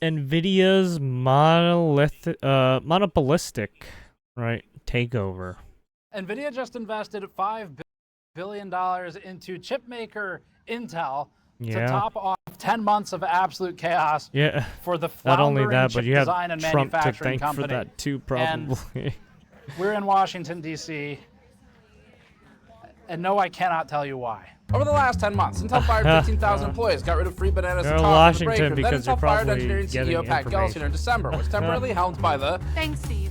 NVIDIA's monopolistic, right, takeover. NVIDIA just invested $5 billion into chipmaker Intel to top off 10 months of absolute chaos for the floundering chip design and manufacturing company. For that too, probably. And we're in Washington, D.C., and no, I cannot tell you why. Over the last 10 months, Intel fired 15,000 employees, got rid of free bananas and coffee on the break room. Then Intel fired engineering CEO Pat Gelsinger in December, was temporarily helmed by the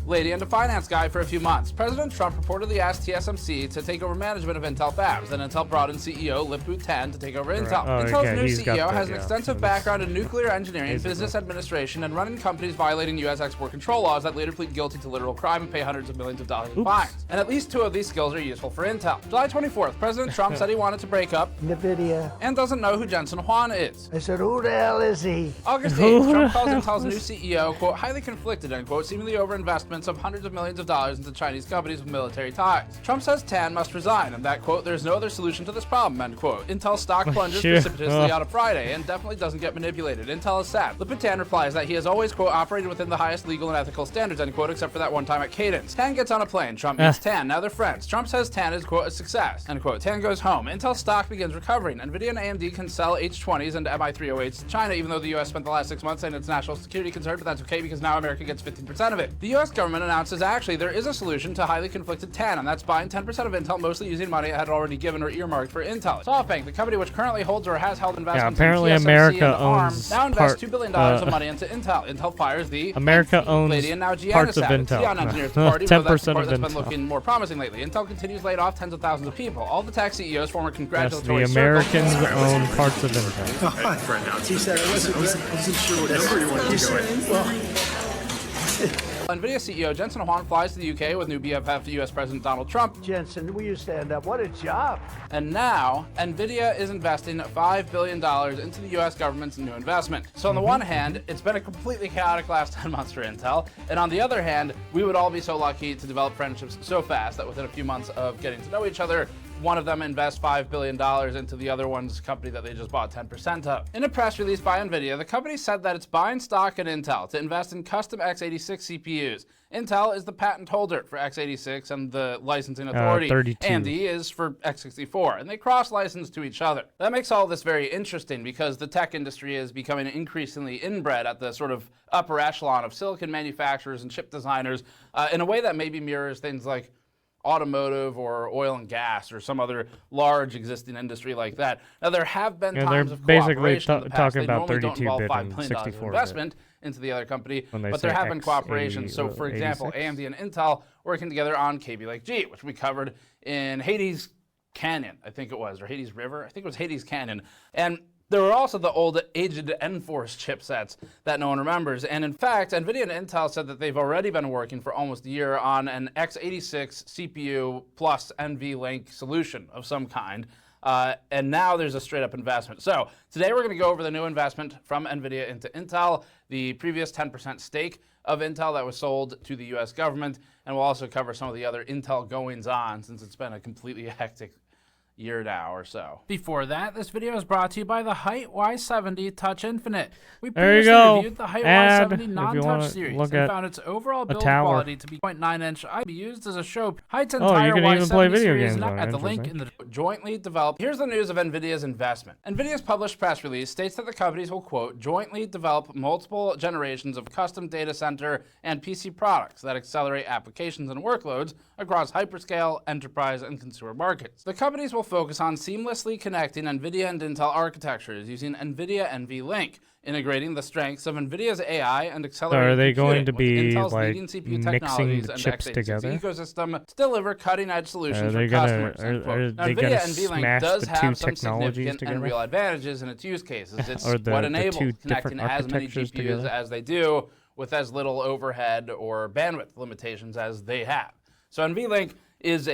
lady and a finance guy for a few months. President Trump reportedly asked TSMC to take over management of Intel fabs. Then Intel brought in CEO Lip-Bu Tan to take over Intel. Intel's new CEO has an extensive background in nuclear engineering, business administration, and running companies violating U.S. export control laws that later plead guilty to literal crime and pay hundreds of millions of dollars in fines. And at least 2 of these skills are useful for Intel. July 24th, President Trump said he wanted to break up NVIDIA and doesn't know who Jensen Huang is. I said, who the hell is he? August 8th, Trump calls Intel's new CEO, quote, highly conflicted, end quote, seemingly over investments of hundreds of millions of dollars into Chinese companies with military ties. Trump says Tan must resign, and that, quote, there's no other solution to this problem, end quote. Intel stock plunges precipitously on a Friday and definitely doesn't get manipulated. Intel is sad. Lip-Bu Tan replies that he has always, quote, operated within the highest legal and ethical standards, end quote, except for that one time at Cadence. Tan gets on a plane. Trump meets Tan. Now they're friends. Trump says Tan is, quote, a success, end quote. Tan goes home. Intel stock begins recovering. NVIDIA and AMD can sell H20s and MI308s to China, even though the U.S. spent the last 6 months saying it's national security concern, but that's okay because now America gets 15% of it. The U.S. government announces actually there is a solution to highly conflicted Tan, and that's buying 10% of Intel, mostly using money it had already given or earmarked for Intel. SoftBank, the company which currently holds or has held investments in TSMC America and ARM, owns now invests $2 billion of money into Intel. Intel fires the owns lady and now parts of Intel. Xeon engineers the party, 10% of that's Intel. been looking more promising lately. Intel continues laying off tens of thousands of people. All the tech CEOs form a congratulatory the Americans own parts of Intel. For announcing. He said I wasn't sure what number you wanted to go in. NVIDIA CEO Jensen Huang flies to the UK with new BFF U.S. President Donald Trump. Jensen, will you stand up? What a job. And now, NVIDIA is investing $5 billion into the U.S. government's new investment. So on the one hand, it's been a completely chaotic last 10 months for Intel. And on the other hand, we would all be so lucky to develop friendships so fast that within a few months of getting to know each other, one of them invests $5 billion into the other one's company that they just bought 10% of. In a press release by NVIDIA, the company said that it's buying stock in Intel to invest in custom x86 CPUs. Intel is the patent holder for x86 and the licensing authority. 32. AMD is for x64, and they cross-license to each other. That makes all this very interesting because the tech industry is becoming increasingly inbred at the sort of upper echelon of silicon manufacturers and chip designers in a way that maybe mirrors things like automotive or oil and gas or some other large existing industry like that. Now, there have been times of cooperation in the past. Talking about they normally don't 32-bit involve $5 and billion of 64-bit investment into the other company, but there have been cooperation. So, for example, AMD and Intel working together on Kaby Lake G, which we covered in Hades Canyon, I think it was, or Hades River. I think it was Hades Canyon. And there were also the old aged Enforce chipsets that no one remembers. And in fact, NVIDIA and Intel said that they've already been working for almost a year on an x86 CPU plus NVLink solution of some kind. And now there's a straight up investment. So today we're going to go over the new investment from NVIDIA into Intel, the previous 10% stake of Intel that was sold to the US government. And we'll also cover some of the other Intel goings on since it's been a completely hectic year now or so. Before that, this video is brought to you by the Height Y70 Touch Infinite. We previously reviewed the Height Y70 non-touch series and found its overall build quality to be 0.9-inch. I'd be used as a show. Height's entire Y70 series is at the link in the jointly developed. Here's the news of NVIDIA's investment. NVIDIA's published press release states that the companies will, quote, jointly develop multiple generations of custom data center and PC products that accelerate applications and workloads across hyperscale, enterprise, and consumer markets. The companies will focus on seamlessly connecting NVIDIA and Intel architectures using NVIDIA NVLink, integrating the strengths of NVIDIA's AI and accelerated are they going to be Intel's like leading CPU mixing technologies the and chips x86 together ecosystem to deliver cutting-edge solutions for customers. Are Now, they NVIDIA gonna NVLink smash does the two have some technologies significant and together? real advantages in its use cases. It's Or what the enables two connecting different as many architectures GPUs together? as they do with as little overhead or bandwidth limitations as they have. So NVLink is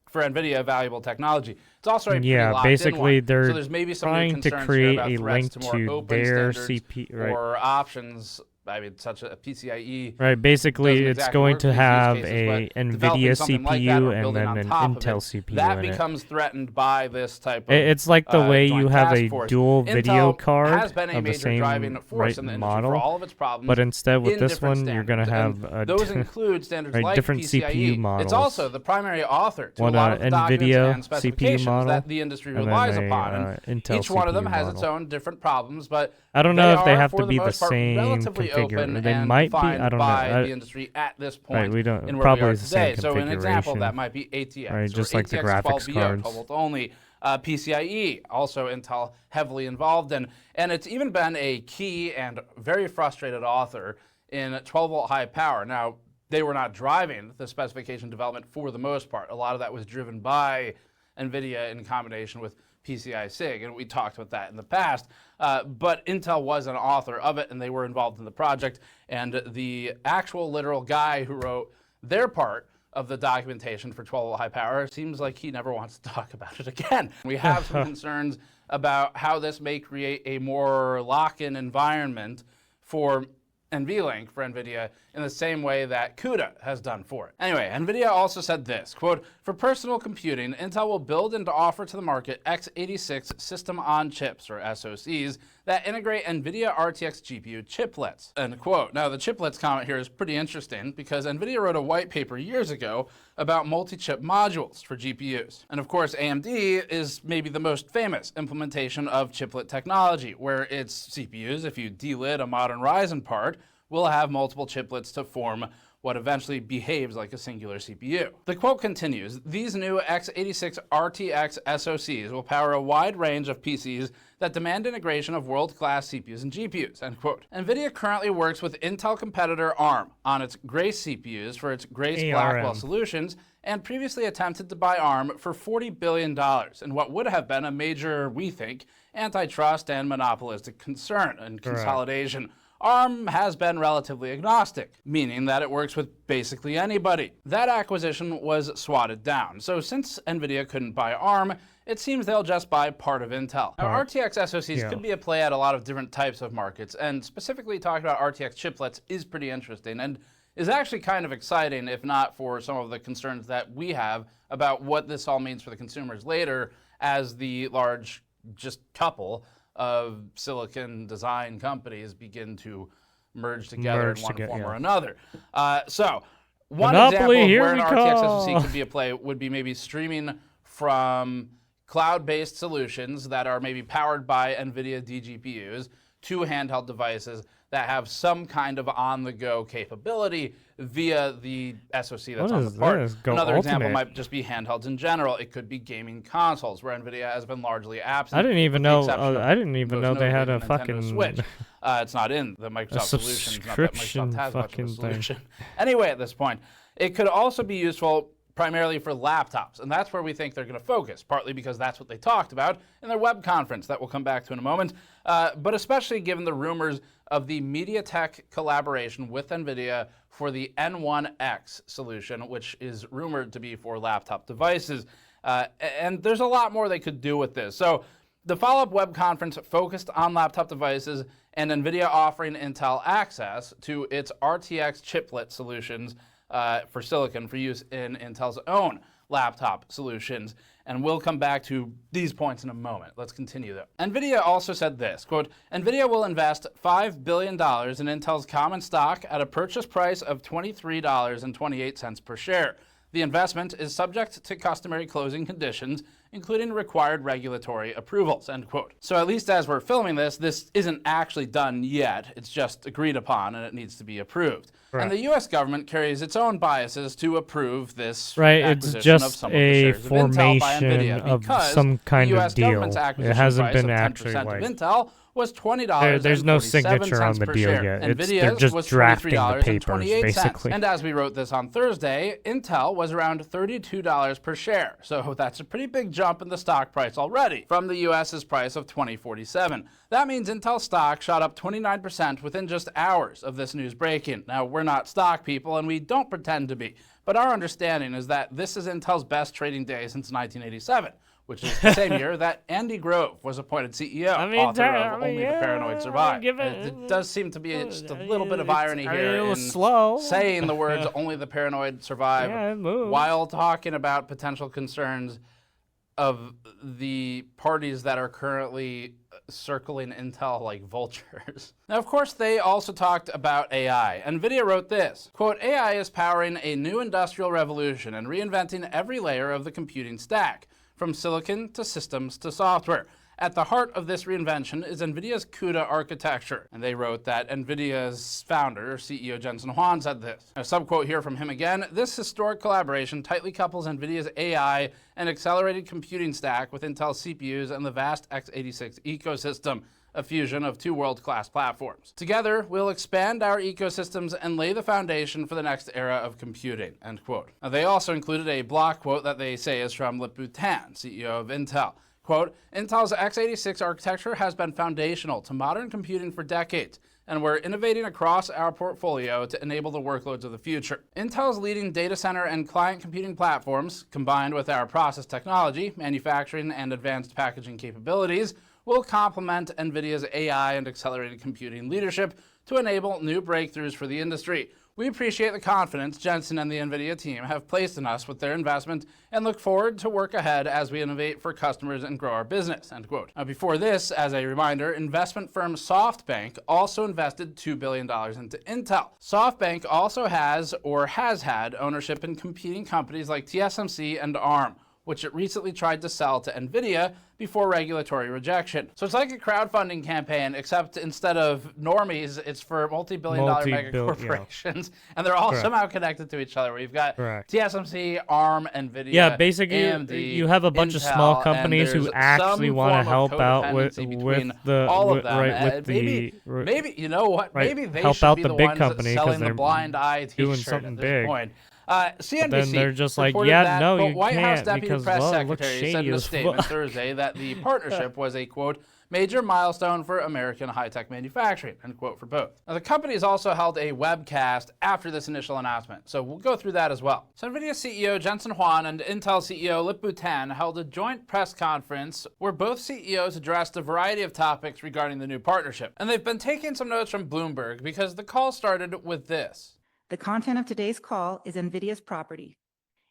for NVIDIA, valuable technology. It's also a pretty Yeah, locked-in basically one. they're So there's maybe some new trying to concerns here create about a threats link to more to open their standards CPU, right? or options. I mean, such a PCIe. Right, basically doesn't it's exactly going work to for these use have cases, a but NVIDIA developing something like that or CPU and building then on an top of Intel it, CPU that in it. becomes threatened by this type of It's like the way you joint have task a force. dual video Intel card has been a of the major same driving force in the industry for model, all of its problems. but instead with in this different one, you're going to standards. have And those include standards right, like different PCIe. CPU models. It's also the primary author to a One, lot of the documents NVIDIA and CPU specifications model, that the industry and relies then upon. And Intel each one of them CPU has its model. own different problems, but I don't know if they are, have for to the be the most part, same relatively open configuration. They and might be. defined I don't by know. the industry at this point Right, we don't. in where Probably we are it's the same today. So an example configuration. that might be ATX, Right, just or like the ATX graphics 12BO, cards. 12 volt only. PCIe, also Intel heavily involved in, and it's even been a key and very frustrated author in 12 volt high power. Now, they were not driving the specification development for the most part. A lot of that was driven by NVIDIA in combination with PCI SIG, and we talked about that in the past. But Intel was an author of it, and they were involved in the project. And the actual literal guy who wrote their part of the documentation for 12 volt high power seems like he never wants to talk about it again. We have some concerns about how this may create a more lock-in environment for NVLink for NVIDIA in the same way that CUDA has done for it. Anyway, NVIDIA also said this, quote, "For personal computing, Intel will build and offer to the market x86 system-on-chips, or SoCs, that integrate NVIDIA RTX GPU chiplets," end quote. Now, the chiplets comment here is pretty interesting because NVIDIA wrote a white paper years ago about multi-chip modules for GPUs. And of course, AMD is maybe the most famous implementation of chiplet technology, where its CPUs, if you delid a modern Ryzen part, will have multiple chiplets to form what eventually behaves like a singular CPU. The quote continues, "These new x86 RTX SoCs will power a wide range of PCs that demand integration of world-class CPUs and GPUs," end quote. NVIDIA currently works with Intel competitor ARM on its Grace CPUs for its Grace Blackwell solutions, and previously attempted to buy ARM for $40 billion in what would have been a major, we think, antitrust and monopolistic concern and consolidation. ARM has been relatively agnostic, meaning that it works with basically anybody. That acquisition was swatted down. So since NVIDIA couldn't buy ARM, it seems they'll just buy part of Intel. Now, RTX SoCs could be a play at a lot of different types of markets, and specifically talking about RTX chiplets is pretty interesting and is actually kind of exciting, if not for some of the concerns that we have about what this all means for the consumers later as the large just couple of silicon design companies begin to merge together in one form or another. So one Monopoly, example of here where an we RTX go. SoC could be a play would be maybe streaming from cloud-based solutions that are maybe powered by NVIDIA DGPUs to handheld devices that have some kind of on-the-go capability via the SoC that's on the part. Another example might just be handhelds in general. It could be gaming consoles, where NVIDIA has been largely absent. I didn't even know. I didn't even know they had a fucking Switch. It's not in the Microsoft solution. Not that Microsoft has much of a solution. Thing. Anyway, at this point, it could also be useful primarily for laptops, and that's where we think they're going to focus, partly because that's what they talked about in their web conference that we'll come back to in a moment, but especially given the rumors of the MediaTek collaboration with NVIDIA for the N1X solution, which is rumored to be for laptop devices. And there's a lot more they could do with this. So the follow-up web conference focused on laptop devices and NVIDIA offering Intel access to its RTX chiplet solutions for silicon for use in Intel's own laptop solutions. And we'll come back to these points in a moment. Let's continue though. NVIDIA also said this, quote, "NVIDIA will invest $5 billion in Intel's common stock at a purchase price of $23.28 per share. The investment is subject to customary closing conditions, including required regulatory approvals," end quote. So at least as we're filming this, this isn't actually done yet. It's just agreed upon and it needs to be approved. Right. And the U.S. government carries its own biases to approve this acquisition it's just of some of the shares of Intel by formation NVIDIA, because some kind the U.S. of deal. government's acquisition It hasn't price been of 10% actually of like Intel was $20. There's no signature on the per deal share. yet. They're NVIDIA's just was drafting the papers, $23.28. basically. And as we wrote this on Thursday, Intel was around $32 per share. So that's a pretty big jump in the stock price already from the US's price of $20.47. That means Intel stock shot up 29% within just hours of this news breaking. Now, we're not stock people, and we don't pretend to be. But our understanding is that this is Intel's best trading day since 1987, which is the same year that Andy Grove was appointed CEO, author of Only the Paranoid Survive. It does seem to be just a little bit of irony here in saying the words Only the Paranoid Survive while talking about potential concerns of the parties that are currently circling Intel like vultures. Now, of course, they also talked about AI. NVIDIA wrote this, quote, AI is powering a new industrial revolution and reinventing every layer of the computing stack, from silicon to systems to software. At the heart of this reinvention is NVIDIA's CUDA architecture. And they wrote that NVIDIA's founder, CEO Jensen Huang, said this. A subquote here from him again, this historic collaboration tightly couples NVIDIA's AI and accelerated computing stack with Intel CPUs and the vast x86 ecosystem, a fusion of two world-class platforms. Together, we'll expand our ecosystems and lay the foundation for the next era of computing, end quote. Now, they also included a block quote that they say is from Lip-Bu Tan, CEO of Intel. Quote, Intel's x86 architecture has been foundational to modern computing for decades, and we're innovating across our portfolio to enable the workloads of the future. Intel's leading data center and client computing platforms, combined with our process technology, manufacturing, and advanced packaging capabilities, will complement NVIDIA's AI and accelerated computing leadership to enable new breakthroughs for the industry. We appreciate the confidence Jensen and the NVIDIA team have placed in us with their investment and look forward to work ahead as we innovate for customers and grow our business, end quote. Now, before this, as a reminder, investment firm SoftBank also invested $2 billion into Intel. SoftBank also has or has had ownership in competing companies like TSMC and ARM, which it recently tried to sell to NVIDIA before regulatory rejection. So it's like a crowdfunding campaign, except instead of normies, it's for multi-billion-dollar mega corporations, and they're all somehow connected to each other, where you've got TSMC, ARM, NVIDIA, yeah, basically, AMD, you have a bunch Intel, of small companies who actually want to help out with the all of them. Maybe you know what? Maybe they help should out be the the big ones company selling the they're blind eye doing T-shirt something at this big. point. CNBC Then they're just like, reported yeah, that, no, but you White House can't Deputy because, Press well, it looks Secretary said shady in a as statement fuck. Thursday that the partnership was a, quote, major milestone for American high-tech manufacturing, end quote, for both. Now, the company has also held a webcast after this initial announcement, so we'll go through that as well. So NVIDIA CEO Jensen Huang and Intel CEO Lip-Bu Tan held a joint press conference where both CEOs addressed a variety of topics regarding the new partnership. And they've been taking some notes from Bloomberg because the call started with this. The content of today's call is NVIDIA's property.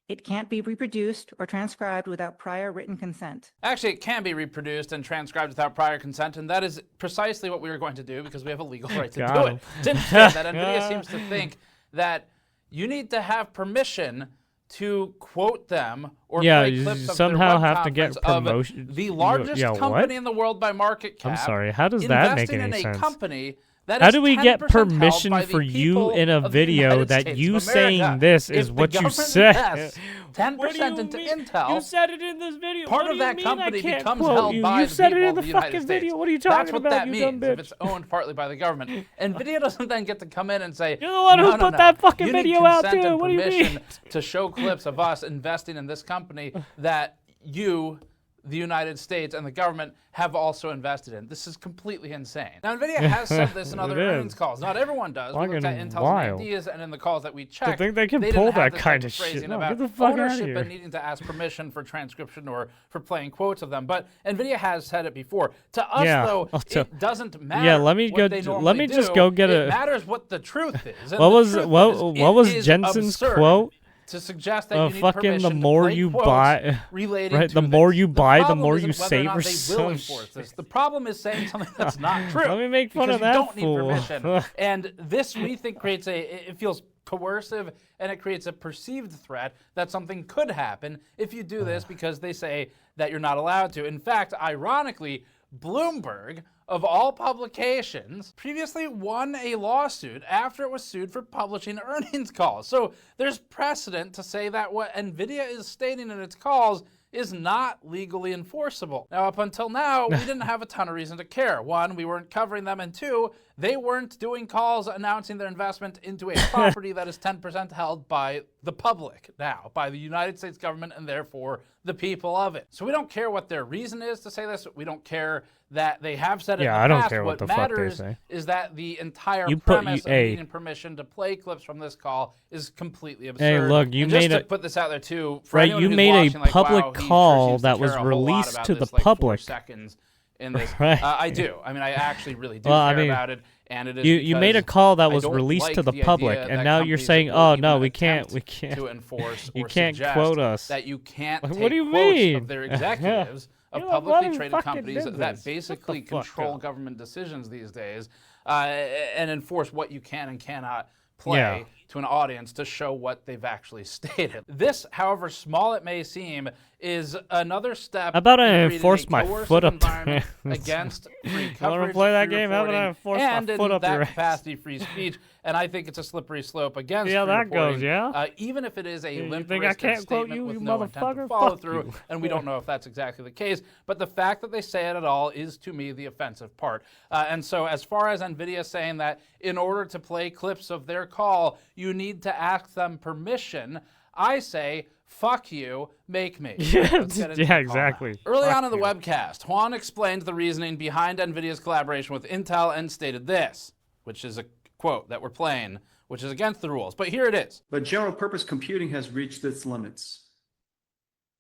It can't be reproduced or transcribed without prior written consent. Actually, it can be reproduced and transcribed without prior consent, and that is precisely what we are going to do because we have a legal right to do it. It's interesting that NVIDIA seems to think that you need to have permission to quote them or play clips of somehow their web have to get promotion. Of the largest company in the world by market cap. I'm sorry, how does that make any investing in sense? a company that how is do we get 10% permission held by for the you people in a of the video United that States you of saying America? this If is the what you government said? invests 10% into Intel. You said it in this video. Part what of do you that mean company I can't becomes quote held you? by You the said it people in the of the United fucking States. video. What are you talking That's what about, that you means dumb bitch? if it's owned partly by the government. NVIDIA doesn't then get to come in and say, you're the one who no, put that fucking you need video out consent too. and What do you permission mean? to show clips of us investing in this company that you, the United States, and the government have also invested in. This is completely insane. Now, NVIDIA has said this in other earnings calls. Not everyone does. We looked at Intel's ideas, and in the calls that we checked, think they can they pull didn't have that this kind type of shit. phrasing No, about get the fuck outta ownership here. and needing to ask permission for transcription or for playing quotes of them. But NVIDIA has said it before. To us, though, it doesn't matter. Yeah, let me what go. they Let me normally just do. go get It a. matters what the truth is. And What the was truth what was is Jensen's absurd quote? to suggest that you need fucking permission the more to play you quotes buy, relating right? to The more this. you buy, the problem more isn't you whether or save, not or they will some enforce this. The problem is saying something that's not true. Let me make fun because of that you don't fool. need permission. And this, we think, creates it feels coercive, and it creates a perceived threat that something could happen if you do this because they say that you're not allowed to. In fact, ironically, Bloomberg, of all publications, previously won a lawsuit after it was sued for publishing earnings calls. So there's precedent to say that what NVIDIA is stating in its calls is not legally enforceable. Now, up until now, we didn't have a ton of reason to care. One, we weren't covering them, and two, They weren't doing calls announcing their investment into a property that is 10% held by the public now, by the United States government, and therefore the people of it. So we don't care what their reason is to say this. We don't care that they have said it in the I don't past. care what the fuck they say. Is that the entire premise of needing permission to play clips from this call is completely absurd. Hey, look, you made to put this out there too. For right, anyone you who's made watching, a public like, wow, call that was released to the public. 4 seconds in this. Right. I do. I mean, I actually really do care about it. And it is you made a call that was released like to the public, and now you're saying, oh no, we can't to enforce you or can't suggest quote us. that you can't Like, take what do you quotes mean? of their executives of You're a publicly bloody traded fucking companies business. that basically Shut the fuck control up. government decisions these days, and enforce what you can and cannot play to an audience to show what they've actually stated. This, however small it may seem, is another step. How about I in creating enforce a my coercive foot up environment there? against free You coverage, wanna play that free game? How about I reporting, enforce my and foot in up that your ass? capacity, free speech. And I think it's a slippery slope against See how free that goes, reporting, even if it is a You limp think I wristed can't quote statement you, with you no intent to motherfucker? follow Fuck through, you. and we don't know if that's exactly the case. But the fact that they say it at all is, to me, the offensive part. And so as far as NVIDIA saying that in order to play clips of their call, you need to ask them permission, I say, fuck you, make me. Let's get into the call exactly. now. Early Fuck on in the you. webcast, Juan explained the reasoning behind NVIDIA's collaboration with Intel and stated this, which is a quote that we're playing, which is against the rules. But here it is. But general purpose computing has reached its limits.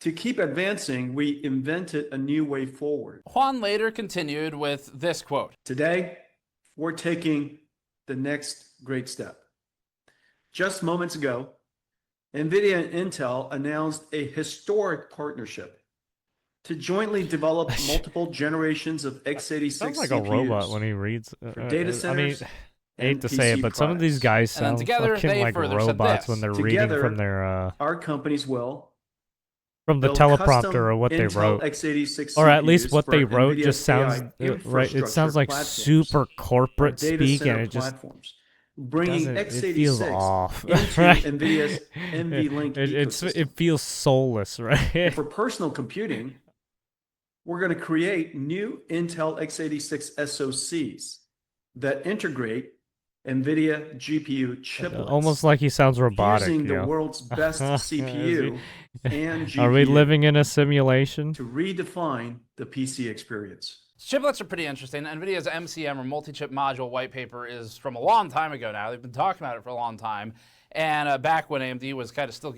To keep advancing, we invented a new way forward. Juan later continued with this quote. Today, we're taking the next great step. Just moments ago, NVIDIA and Intel announced a historic partnership to jointly develop multiple generations of x86 Sounds like CPUs a robot when he reads. for data centers. I hate to say it, but some of these guys And then sound together, fucking they like further said robots this. when they're Together, reading from their our companies will from the build teleprompter custom or what they Intel wrote, x86 or at least CPUs what for they wrote NVIDIA's just sounds AI right. It sounds like infrastructure super corporate data speak, center and it just platforms, bringing doesn't. It feels x86 off. into Right? NVIDIA's NVLink ecosystem. It feels soulless, right? And for personal computing, we're going to create new Intel x86 SoCs that integrate NVIDIA GPU chiplets. Almost like he sounds robotic. Using you the know? world's best CPU and GPU. Are we living in a simulation? To redefine the PC experience. Chiplets are pretty interesting. NVIDIA's MCM, or multi-chip module white paper, is from a long time ago now. They've been talking about it for a long time. And back when AMD was kind of still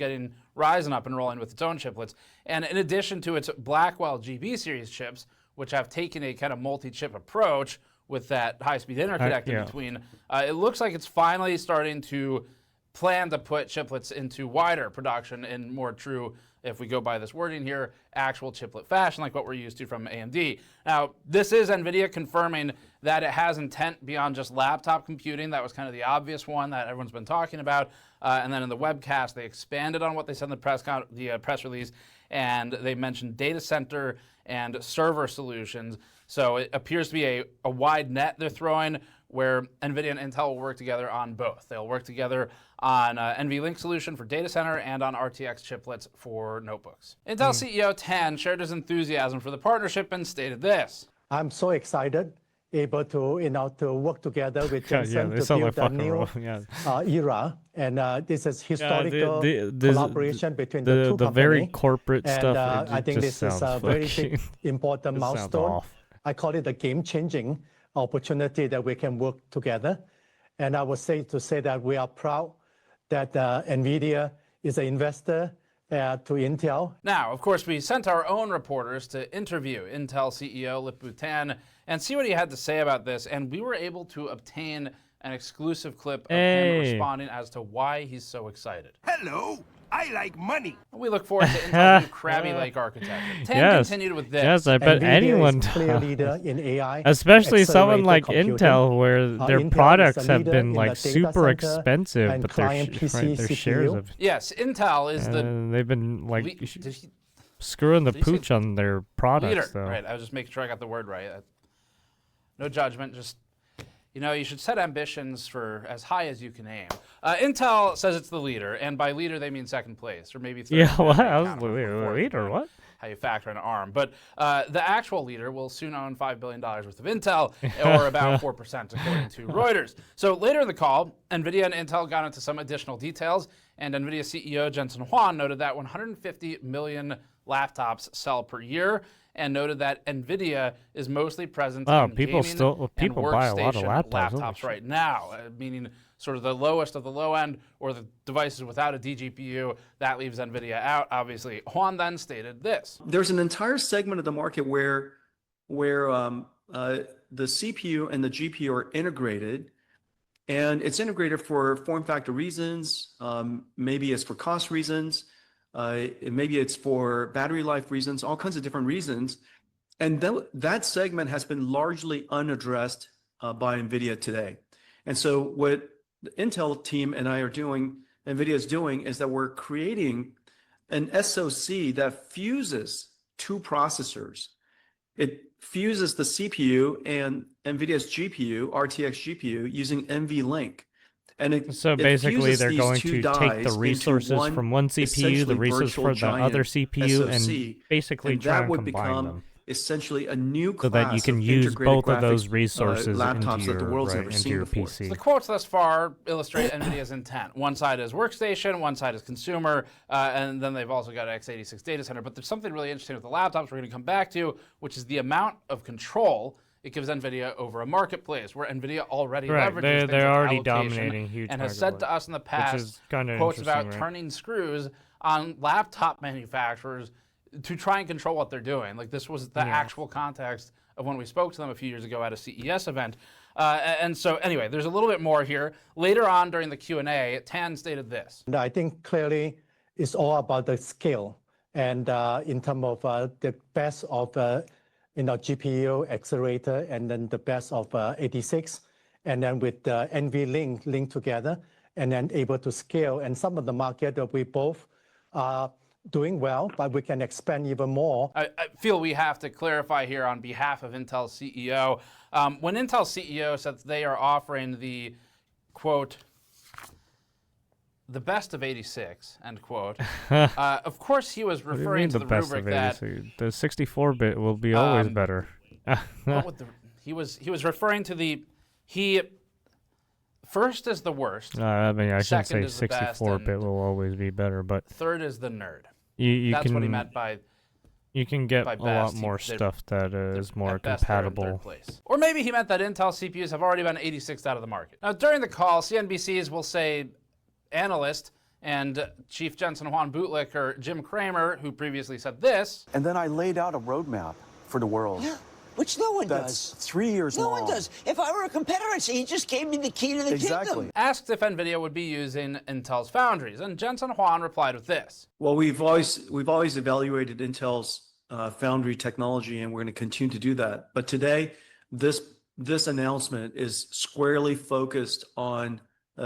rising up and rolling with its own chiplets. And in addition to its Blackwell GB series chips, which have taken a kind of multi-chip approach with that high-speed interconnect in between, it looks like it's finally starting to plan to put chiplets into wider production in more true, if we go by this wording here, actual chiplet fashion, like what we're used to from AMD. Now, this is NVIDIA confirming that it has intent beyond just laptop computing. That was kind of the obvious one that everyone's been talking about. And then in the webcast, they expanded on what they said in the press release, and they mentioned data center and server solutions. So it appears to be a wide net they're throwing, where NVIDIA and Intel will work together on both. They'll work together on NVLink solution for data center and on RTX chiplets for notebooks. Intel CEO Tan shared his enthusiasm for the partnership and stated this. I'm so excited, able to, to work together with Jensen they to sound like build a fucking new era. And this is historical collaboration between the two the companies. very corporate And stuff. I think this is a very big, important It sounds milestone. off. I call it a game-changing opportunity that we can work together. And I would say that we are proud that NVIDIA is an investor to Intel. Now, of course, we sent our own reporters to interview Intel CEO Lip-Bu Tan and see what he had to say about this, and we were able to obtain an exclusive clip of him responding as to why he's so excited. Hello, I like money. We look forward to Intel's new Krabby Lake architecture. Tan continued with this. Yes, I bet NVIDIA anyone, is clear leader in AI, especially someone like accelerated Intel, where their Intel is products a have leader been in like the data super center expensive, and but their, client PC their shares CPU. have. Yes, Intel is They've been like did he, screwing the did he say pooch on their products, leader. though. Right, I was just making sure I got the word right. No judgment, just, you should set ambitions for as high as you can aim. Intel says it's the leader, and by leader they mean second place, or maybe third. Yeah, what? I was Counter, fourth, leader, what? how you factor in ARM. But the actual leader will soon own $5 billion worth of Intel, or about 4% according to Reuters. So later in the call, NVIDIA and Intel got into some additional details, and NVIDIA CEO Jensen Huang noted that 150 million laptops sell per year, and noted that NVIDIA is mostly present in people gaming and buy a lot of workstation laptops right now, meaning sort of the lowest of the low end, or the devices without a DGPU. That leaves NVIDIA out, obviously. Huang then stated this. There's an entire segment of the market where the CPU and the GPU are integrated, and it's integrated for form factor reasons. Maybe it's for cost reasons. Maybe it's for battery life reasons, all kinds of different reasons. And that segment has been largely unaddressed by NVIDIA today. And so what the Intel team and I are doing, NVIDIA is doing, is that we're creating an SoC that fuses two processors. It fuses the CPU and NVIDIA's GPU, RTX GPU, using NVLink. And so basically, they're going to take the resources from one CPU, the resources for the other CPU, and basically try and combine them. Essentially a new class so that you can of use both of those graphics, resources laptops into that the world's your, never into seen your before. PC. The quotes thus far illustrate NVIDIA's intent. One side is workstation, one side is consumer, and then they've also got x86 data center. But there's something really interesting with the laptops we're going to come back to, which is the amount of control it gives NVIDIA over a marketplace, where NVIDIA already leverages they're like already allocation, dominating huge and has said to us in the past quotes about turning screws on laptop manufacturers to try and control what they're doing. Like, this was the actual context of when we spoke to them a few years ago at a CES event. And so anyway, there's a little bit more here. Later on during the Q&A, Tan stated this. I think clearly it's all about the scale. And in terms of the best of GPU, accelerator, and then the best of 86, and then with the NVLink linked together, and then able to scale. And some of the market that we both are doing well, but we can expand even more. I feel we have to clarify here on behalf of Intel's CEO. When Intel's CEO said they are offering the, quote, the best of 86, end quote, of course he was referring to the rubric that the 64-bit will be always better. he was referring to the first is the worst. I mean, I shouldn't say 64-bit will always be better, but third is the nerd. That's what he meant by. You can get a lot more stuff that is more compatible. Or maybe he meant that Intel CPUs have already been 86 out of the market. Now, during the call, CNBC's will say analyst and Chief Jensen Huang bootlicker Jim Cramer, who previously said this. And then I laid out a roadmap for the world. Yeah, which no one That's does. 3 years long. No one does. If I were a competitor, I'd say, you just gave me the key to the kingdom. Asked if NVIDIA would be using Intel's foundries, and Jensen Huang replied with this. Well, we've always evaluated Intel's foundry technology, and we're going to continue to do that. But today, this announcement is squarely focused on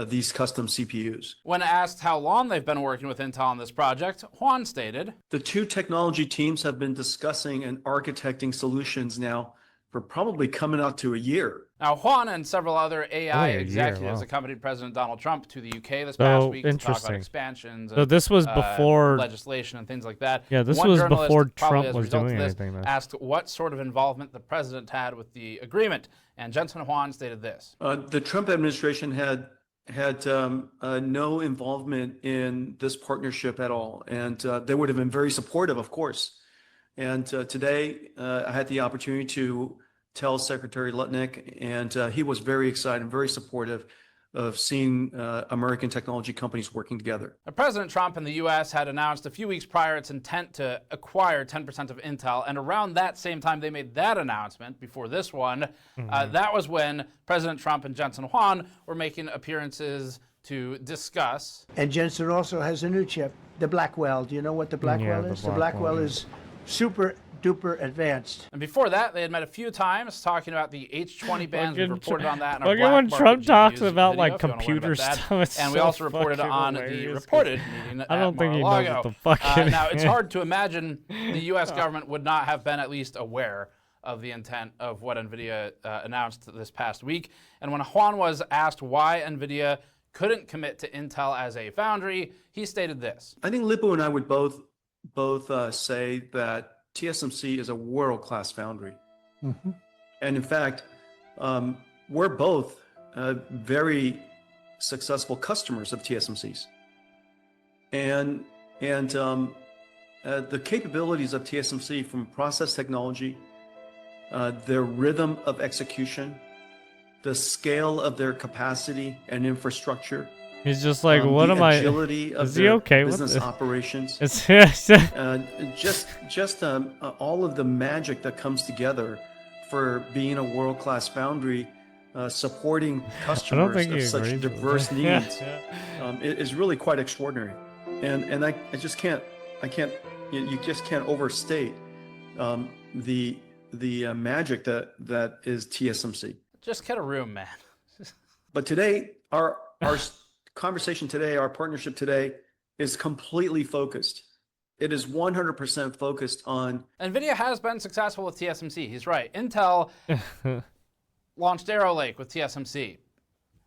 these custom CPUs. When asked how long they've been working with Intel on this project, Huang stated, the two technology teams have been discussing and architecting solutions now for probably coming out to a year. Now, Huang and several other AI executives accompanied President Donald Trump to the UK this past week to talk about expansions. So this was before legislation and things like that. Yeah, this was before Trump was doing anything. Asked what sort of involvement the president had with the agreement, and Jensen Huang stated this: the Trump administration had no involvement in this partnership at all, and they would have been very supportive, of course. And today, I had the opportunity to tell Secretary Lutnick, and he was very excited and very supportive of seeing American technology companies working together. Now, President Trump in the U.S. had announced a few weeks prior its intent to acquire 10% of Intel, and around that same time they made that announcement, before this one, that was when President Trump and Jensen Huang were making appearances to discuss. And Jensen also has a new chip, the Blackwell. Do you know what the Blackwell is? The Blackwell is super duper advanced. And before that, they had met a few times talking about the H20 bands. We reported on that in our when Trump talks about video, like computer stuff, and we also reported on the reported meeting I don't think he knows what the fuck now, it's hard to imagine the U.S. government would not have been at least aware of the intent of what NVIDIA announced this past week. And when Huang was asked why NVIDIA couldn't commit to Intel as a foundry, he stated this. I think Lip-Bu and I would both both say that TSMC is a world-class foundry. Mm-hmm. And in fact, we're both very successful customers of TSMC's. And the capabilities of TSMC from process technology, their rhythm of execution, the scale of their capacity and infrastructure. He's just like, what am I? Agility of Is he their okay business with operations. just all of the magic that comes together for being a world-class foundry, supporting customers of such diverse needs, is really quite extraordinary. And I just can't, you just can't overstate the magic that is TSMC. Just get a room, man. But today, our conversation today, our partnership today, is completely focused. It is 100% focused on... NVIDIA has been successful with TSMC. He's right. Intel launched Arrow Lake with TSMC.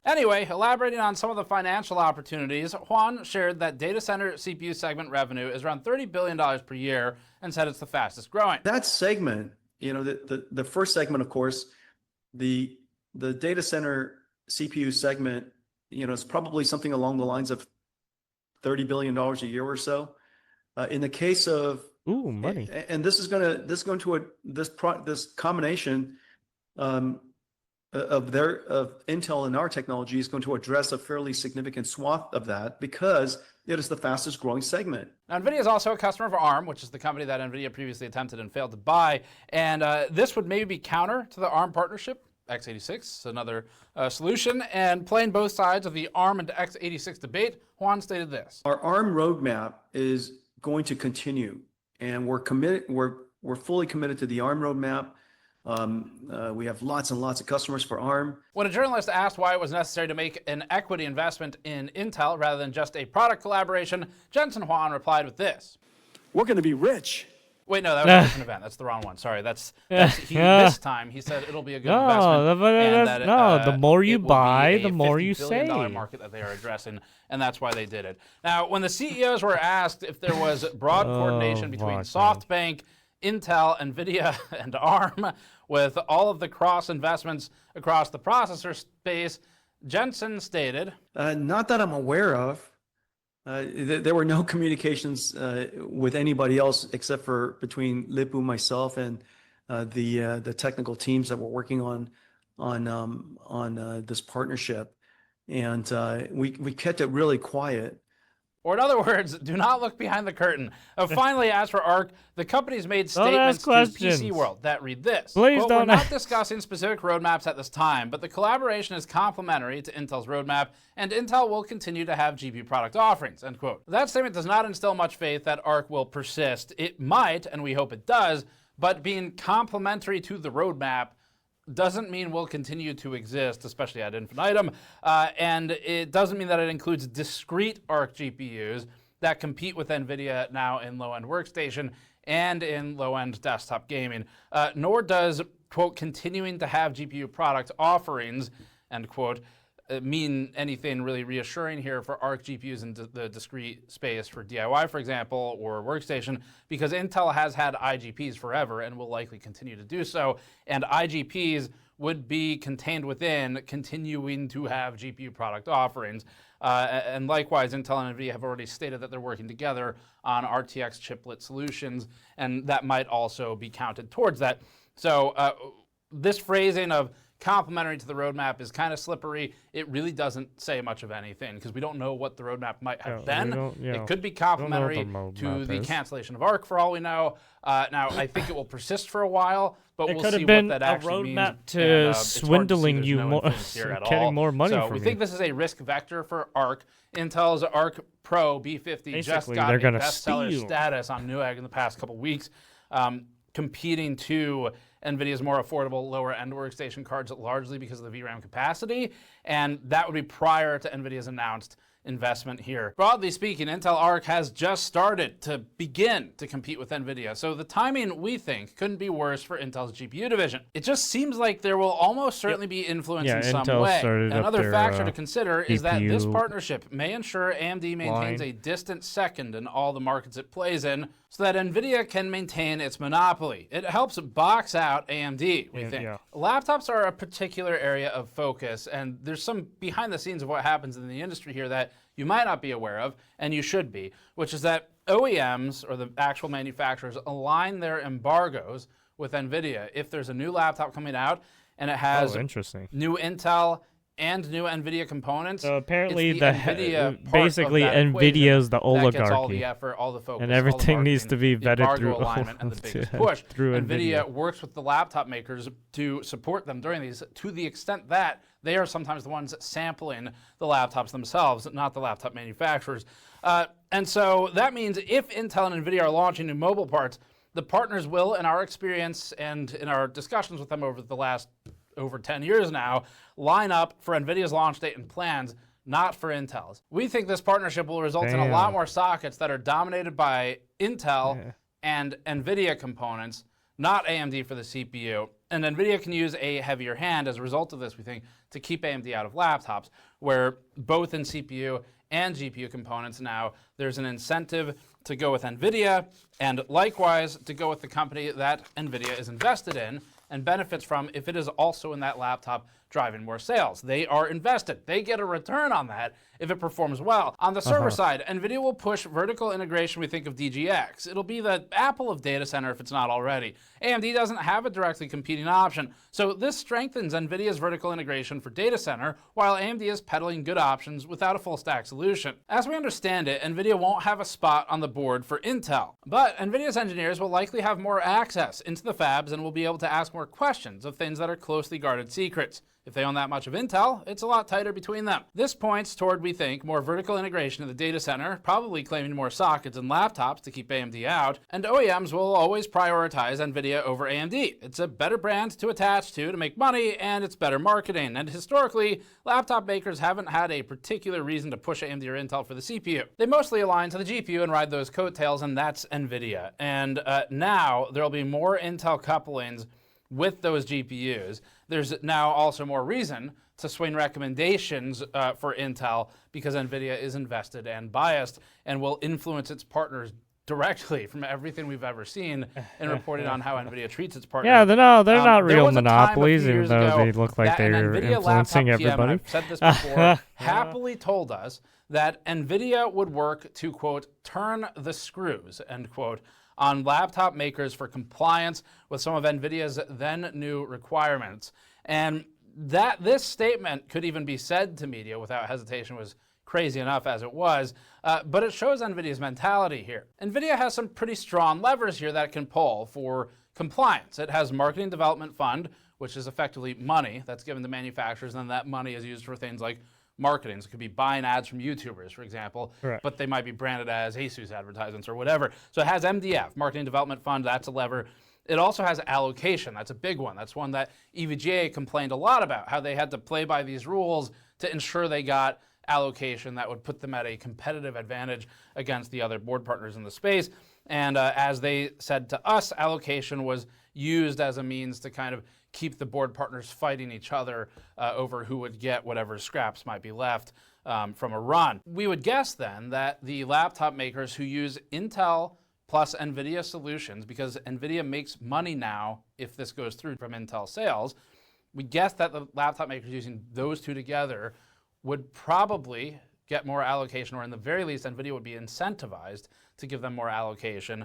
Anyway, elaborating on some of the financial opportunities, Juan shared that data center CPU segment revenue is around $30 billion per year and said it's the fastest growing. That segment, the first segment, of course, the data center CPU segment, is probably something along the lines of $30 billion a year or so. In the case of money, and this combination of Intel and our technology is going to address a fairly significant swath of that because it is the fastest growing segment. Now, NVIDIA is also a customer of ARM, which is the company that NVIDIA previously attempted and failed to buy. And this would maybe be counter to the ARM partnership. x86, another solution. And playing both sides of the ARM and x86 debate, Juan stated this. Our ARM roadmap is going to continue, and we're committed. We're fully committed to the ARM roadmap. We have lots and lots of customers for ARM. When a journalist asked why it was necessary to make an equity investment in Intel rather than just a product collaboration, Jensen Huang replied with this. We're going to be rich. Wait, no, that was a different event. That's the wrong one. Sorry, this time he said it'll be a good investment. The more you buy, the more you save. $50 billion market that they are addressing, and that's why they did it. Now, when the CEOs were asked if there was broad coordination between SoftBank, Intel, NVIDIA, and ARM, with all of the cross investments across the processor space, Jensen stated, "Not that I'm aware of. There were no communications with anybody else except for between Lip-Bu, myself, and the technical teams that were working on this partnership, and we kept it really quiet." Or in other words, do not look behind the curtain. Finally, as for ARC, the company's made statements to PC World that read this. Please quote, don't. We're not discussing specific roadmaps at this time, but the collaboration is complementary to Intel's roadmap, and Intel will continue to have GPU product offerings, end quote. That statement does not instill much faith that ARC will persist. It might, and we hope it does, but being complementary to the roadmap doesn't mean we'll continue to exist, especially ad infinitum, and it doesn't mean that it includes discrete ARC GPUs that compete with NVIDIA now in low-end workstation and in low-end desktop gaming, nor does, quote, continuing to have GPU product offerings, end quote, mean anything really reassuring here for ARC GPUs in the discrete space for DIY, for example, or workstation, because Intel has had IGPs forever and will likely continue to do so, and IGPs would be contained within continuing to have GPU product offerings. And likewise, Intel and NVIDIA have already stated that they're working together on RTX chiplet solutions, and that might also be counted towards that. So this phrasing of complementary to the roadmap is kind of slippery. It really doesn't say much of anything because we don't know what the roadmap might have been. It could be complementary to the cancellation of ARC for all we know. Now, I think it will persist for a while, but we'll see what that actually means. It could have been a roadmap to swindling you more, getting more money from you. So we think this is a risk vector for ARC. Intel's ARC Pro B50 just got a bestseller status on Newegg in the past couple weeks, competing to NVIDIA's more affordable lower-end workstation cards largely because of the VRAM capacity, and that would be prior to NVIDIA's announced investment here. Broadly speaking, Intel Arc has just started to begin to compete with NVIDIA, so the timing, we think, couldn't be worse for Intel's GPU division. It just seems like there will almost certainly be influence in some Intel way. started up Another their, factor to consider is that this GPU partnership may ensure AMD maintains a distant second in all the markets it plays in, so that NVIDIA can maintain its monopoly. It helps box out AMD, we think. Laptops are a particular area of focus, and there's some behind the scenes of what happens in the industry here that you might not be aware of, and you should be, which is that OEMs, or the actual manufacturers, align their embargoes with NVIDIA. If there's a new laptop coming out and it has new Intel and new NVIDIA components, so apparently NVIDIA basically NVIDIA's the oligarchy, that gets all the effort, all the focus, and everything needs to be vetted through alignment and the biggest push. Through NVIDIA works with the laptop makers to support them during these, to the extent that they are sometimes the ones sampling the laptops themselves, not the laptop manufacturers. And so that means if Intel and NVIDIA are launching new mobile parts, the partners will, in our experience and in our discussions with them over the last over 10 years now, line up for NVIDIA's launch date and plans, not for Intel's. We think this partnership will result in a lot more sockets that are dominated by Intel and NVIDIA components, not AMD for the CPU. And NVIDIA can use a heavier hand as a result of this, we think, to keep AMD out of laptops, where both in CPU and GPU components now, there's an incentive to go with NVIDIA, and likewise to go with the company that NVIDIA is invested in and benefits from if it is also in that laptop driving more sales. They are invested. They get a return on that if it performs well. On the server side, NVIDIA will push vertical integration, we think, of DGX. It'll be the Apple of data center if it's not already. AMD doesn't have a directly competing option, so this strengthens NVIDIA's vertical integration for data center, while AMD is peddling good options without a full stack solution. As we understand it, NVIDIA won't have a spot on the board for Intel, but NVIDIA's engineers will likely have more access into the fabs and will be able to ask more questions of things that are closely guarded secrets. If they own that much of Intel, it's a lot tighter between them. This points toward, we think, more vertical integration of the data center, probably claiming more sockets and laptops to keep AMD out, and OEMs will always prioritize NVIDIA over AMD. It's a better brand to attach to make money, and it's better marketing. And historically, laptop makers haven't had a particular reason to push AMD or Intel for the CPU. They mostly align to the GPU and ride those coattails, and that's NVIDIA. And now there'll be more Intel couplings with those GPUs. There's now also more reason to swing recommendations for Intel because NVIDIA is invested and biased and will influence its partners directly from everything we've ever seen in reporting on how NVIDIA treats its partners. Yeah, they're not real monopolies, even though they look like they're influencing everybody. I've said this before, happily told us that NVIDIA would work to, quote, turn the screws, end quote, on laptop makers for compliance with some of NVIDIA's then new requirements. And that this statement could even be said to media without hesitation was crazy enough as it was, but it shows NVIDIA's mentality here. NVIDIA has some pretty strong levers here that it can pull for compliance. It has marketing development fund, which is effectively money that's given to manufacturers, and that money is used for things like marketing. So it could be buying ads from YouTubers, for example, but they might be branded as Asus advertisements or whatever. So it has MDF, Marketing Development Fund, that's a lever. It also has allocation, that's a big one. That's one that EVGA complained a lot about, how they had to play by these rules to ensure they got allocation that would put them at a competitive advantage against the other board partners in the space. And as they said to us, allocation was used as a means to kind of keep the board partners fighting each other over who would get whatever scraps might be left from a run. We would guess then that the laptop makers who use Intel plus NVIDIA solutions, because NVIDIA makes money now if this goes through from Intel sales, we guess that the laptop makers using those two together would probably get more allocation, or in the very least, NVIDIA would be incentivized to give them more allocation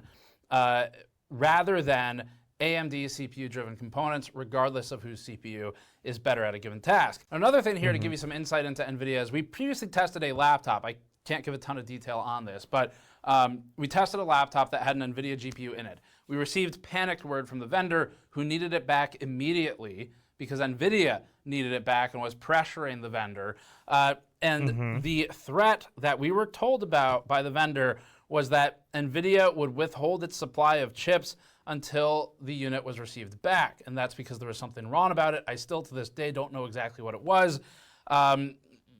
rather than AMD CPU-driven components, regardless of whose CPU is better at a given task. Another thing here to give you some insight into NVIDIA is we previously tested a laptop. I can't give a ton of detail on this, but we tested a laptop that had an NVIDIA GPU in it. We received panicked word from the vendor who needed it back immediately because NVIDIA needed it back and was pressuring the vendor. The threat that we were told about by the vendor was that NVIDIA would withhold its supply of chips until the unit was received back. And that's because there was something wrong about it. I still, to this day, don't know exactly what it was.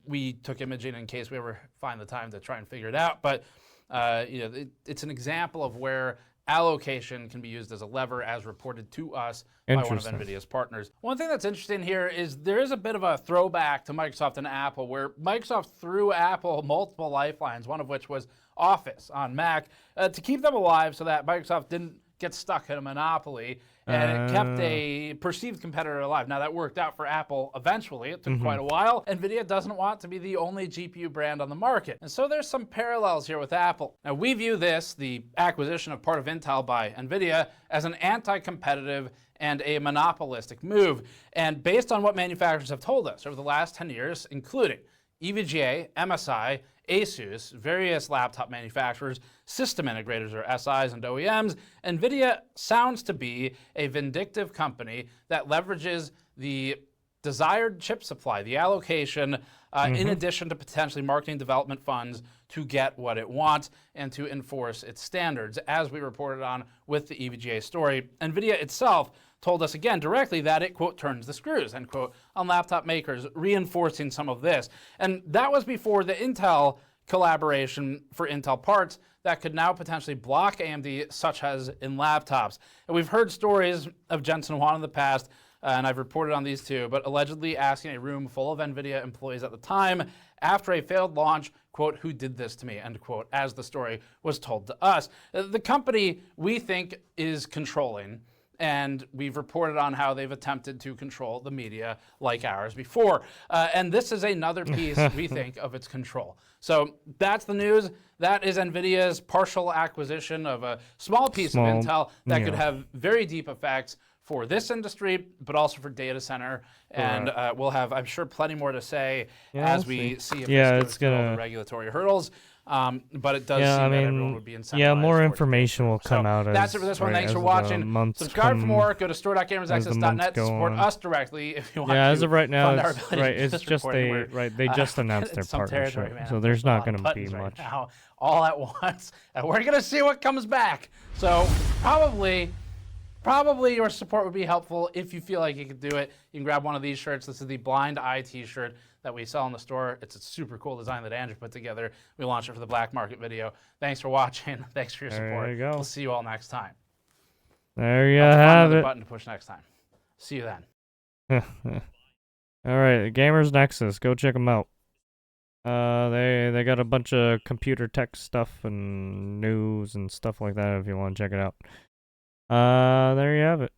we took imaging in case we ever find the time to try and figure it out. But it's an example of where allocation can be used as a lever, as reported to us by one of NVIDIA's partners. One thing that's interesting here is there is a bit of a throwback to Microsoft and Apple, where Microsoft threw Apple multiple lifelines, one of which was Office on Mac, to keep them alive so that Microsoft didn't get stuck in a monopoly, and it kept a perceived competitor alive. Now, that worked out for Apple eventually. It took quite a while. NVIDIA doesn't want to be the only GPU brand on the market. And so there's some parallels here with Apple. Now, we view this, the acquisition of part of Intel by NVIDIA, as an anti-competitive and a monopolistic move. And based on what manufacturers have told us over the last 10 years, including EVGA, MSI, ASUS, various laptop manufacturers, system integrators or SIs and OEMs, NVIDIA sounds to be a vindictive company that leverages the desired chip supply, the allocation, in addition to potentially marketing development funds to get what it wants and to enforce its standards, as we reported on with the EVGA story. NVIDIA itself told us again directly that it, quote, turns the screws, end quote, on laptop makers, reinforcing some of this. And that was before the Intel collaboration for Intel parts that could now potentially block AMD, such as in laptops. And we've heard stories of Jensen Huang in the past, and I've reported on these too, but allegedly asking a room full of NVIDIA employees at the time after a failed launch, quote, who did this to me, end quote, as the story was told to us. The company, we think, is controlling, and we've reported on how they've attempted to control the media like ours before. And this is another piece, we think, of its control. So that's the news. That is NVIDIA's partial acquisition of a small piece of Intel that could have very deep effects for this industry, but also for data center. And we'll have, I'm sure, plenty more to say as we see if this goes through all the regulatory hurdles. But it does seem that everyone would be incentivized. Yeah, more information will come out. That's it for this one. Thanks for watching. Subscribe for more. Go to store.gamersaccess.net to support us directly if you want to. Yeah, as of right now, it's just they just announced their partnership, so there's not going to be much. Now, all at once, and we're going to see what comes back. So probably your support would be helpful if you feel like you could do it. You can grab one of these shirts. This is the Blind Eye t-shirt that we sell in the store. It's a super cool design that Andrew put together. We launched it for the Black Market video. Thanks for watching. Thanks for your support. There you go. We'll see you all next time. There you have it. Button to push next time. See you then. All right, Gamers Nexus. Go check them out. They got a bunch of computer tech stuff and news and stuff like that if you want to check it out. There you have it.